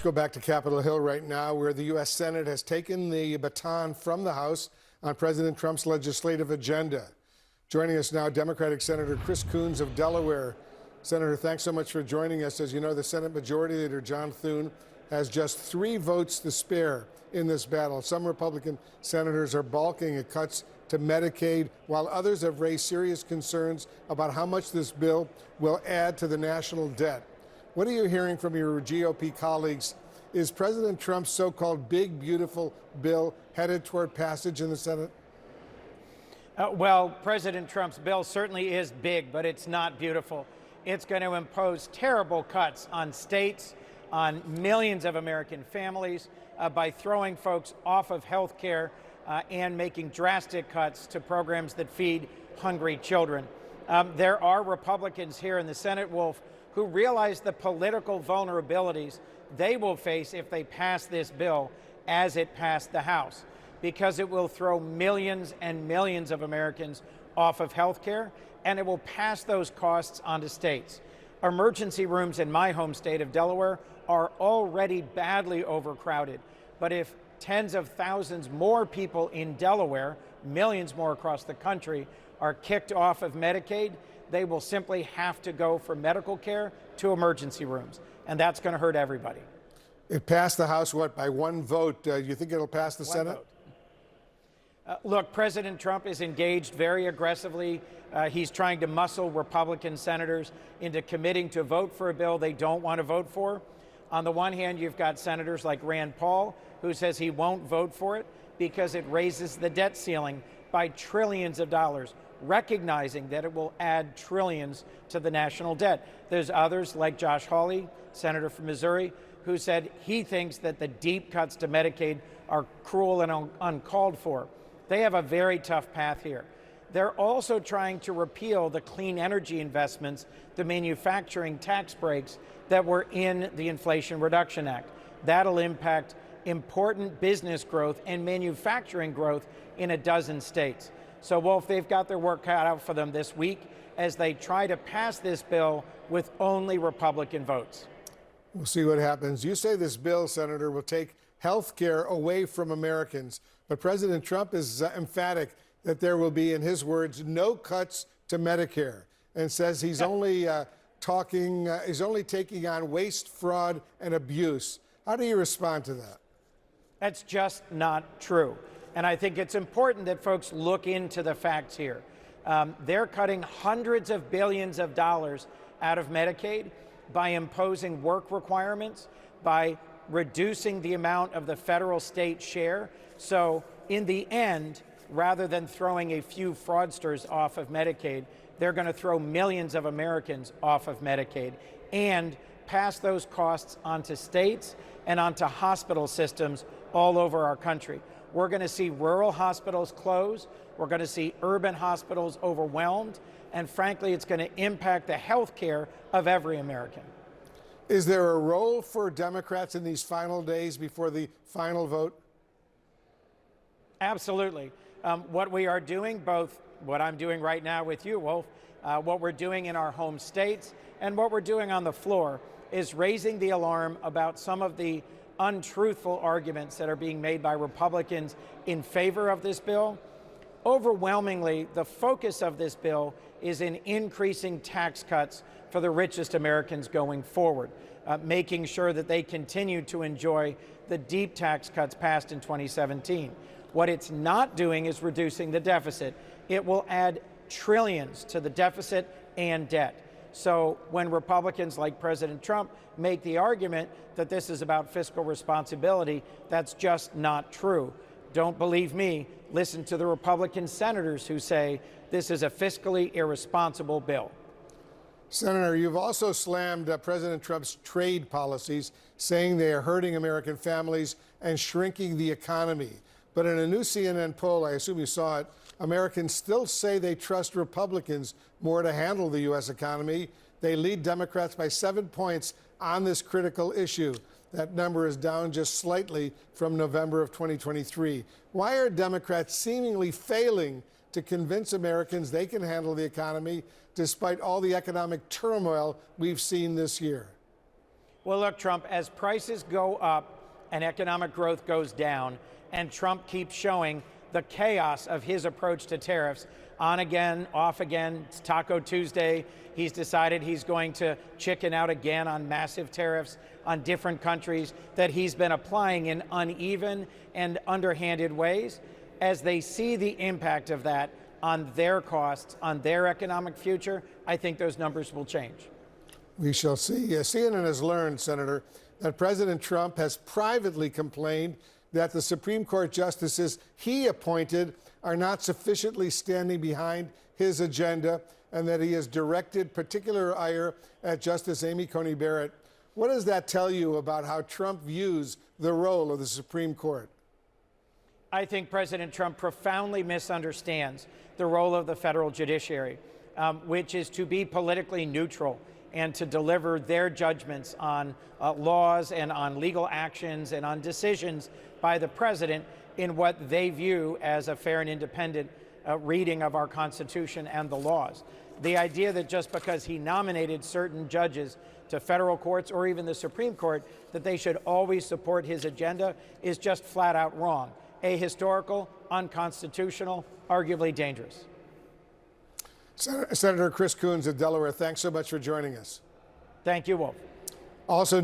Go back to Capitol Hill right now, where the U.S. Senate has taken the baton from the House on President Trump's legislative agenda. Joining us now, Democratic Senator Chris Coons of Delaware. Senator, thanks so much for joining us. As you know, the Senate Majority Leader, John Thune, has just 3 votes to spare in this battle. Some Republican senators are balking at cuts to Medicaid, while others have raised serious concerns about how much this bill will add to the national debt. What are you hearing from your GOP colleagues? Is President Trump's so-called big, beautiful bill headed toward passage in the Senate? Well, President Trump's bill certainly is big, but it's not beautiful. It's going to impose terrible cuts on states, on millions of American families, by throwing folks off of health care and making drastic cuts to programs that feed hungry children. There are Republicans here in the Senate, Wolf, who realize the political vulnerabilities they will face if they pass this bill as it passed the House, because it will throw millions and millions of Americans off of health care, and it will pass those costs onto states. Emergency rooms in my home state of Delaware are already badly overcrowded, but if tens of thousands more people in Delaware, millions more across the country, are kicked off of Medicaid, they will simply have to go for medical care to emergency rooms, and that's going to hurt everybody. It passed the House, what, by 1 vote? Do you think it'll pass the Senate? Look, President Trump is engaged very aggressively. He's trying to muscle Republican senators into committing to vote for a bill they don't want to vote for. On the one hand, you've got senators like Rand Paul, who says he won't vote for it because it raises the debt ceiling by trillions of dollars, recognizing that it will add trillions to the national debt. There's others like Josh Hawley, senator from Missouri, who said he thinks that the deep cuts to Medicaid are cruel and uncalled for. They have a very tough path here. They're also trying to repeal the clean energy investments, the manufacturing tax breaks that were in the Inflation Reduction Act. That'll impact important business growth and manufacturing growth in a dozen states. So, Wolf, they've got their work cut out for them this week as they try to pass this bill with only Republican votes. We'll see what happens. You say this bill, Senator, will take health care away from Americans, but President Trump is emphatic that there will be, in his words, no cuts to Medicare, and says he's only taking on waste, fraud, and abuse. How do you respond to that? That's just not true. And I think it's important that folks look into the facts here. They're cutting hundreds of billions of dollars out of Medicaid by imposing work requirements, by reducing the amount of the federal state share. So in the end, rather than throwing a few fraudsters off of Medicaid, they're going to throw millions of Americans off of Medicaid and pass those costs onto states and onto hospital systems all over our country. We're going to see rural hospitals close. We're going to see urban hospitals overwhelmed. And frankly, it's going to impact the health care of every American. Is there a role for Democrats in these final days before the final vote? Absolutely. What we are doing, both what I'm doing right now with you, Wolf, what we're doing in our home states, and what we're doing on the floor, is raising the alarm about some of the untruthful arguments that are being made by Republicans in favor of this bill. Overwhelmingly, the focus of this bill is in increasing tax cuts for the richest Americans going forward, making sure that they continue to enjoy the deep tax cuts passed in 2017. What it's not doing is reducing the deficit. It will add trillions to the deficit and debt. So when Republicans like President Trump make the argument that this is about fiscal responsibility, that's just not true. Don't believe me. Listen to the Republican senators who say this is a fiscally irresponsible bill. Senator, you've also slammed President Trump's trade policies, saying they are hurting American families and shrinking the economy. But in a new CNN poll, I assume you saw it, Americans still say they trust Republicans more to handle the U.S. economy. They lead Democrats by 7 points on this critical issue. That number is down just slightly from November of 2023. Why are Democrats seemingly failing to convince Americans they can handle the economy despite all the economic turmoil we've seen this year? Well, look, Trump, as prices go up and economic growth goes down, and Trump keeps showing the chaos of his approach to tariffs, on again, off again, it's Taco Tuesday. He's decided he's going to chicken out again on massive tariffs on different countries that he's been applying in uneven and underhanded ways. As they see the impact of that on their costs, on their economic future, I think those numbers will change. We shall see. CNN has learned, Senator, that President Trump has privately complained that the Supreme Court justices he appointed are not sufficiently standing behind his agenda, and that he has directed particular ire at Justice Amy Coney Barrett. What does that tell you about how Trump views the role of the Supreme Court? I think President Trump profoundly misunderstands the role of the federal judiciary, which is to be politically neutral and to deliver their judgments on laws and on legal actions and on decisions by the president in what they view as a fair and independent reading of our Constitution and the laws. The idea that just because he nominated certain judges to federal courts or even the Supreme Court, that they should always support his agenda is just flat out wrong. Ahistorical, unconstitutional, arguably dangerous. Senator Chris Coons of Delaware, thanks so much for joining us. Thank you, Wolf. Also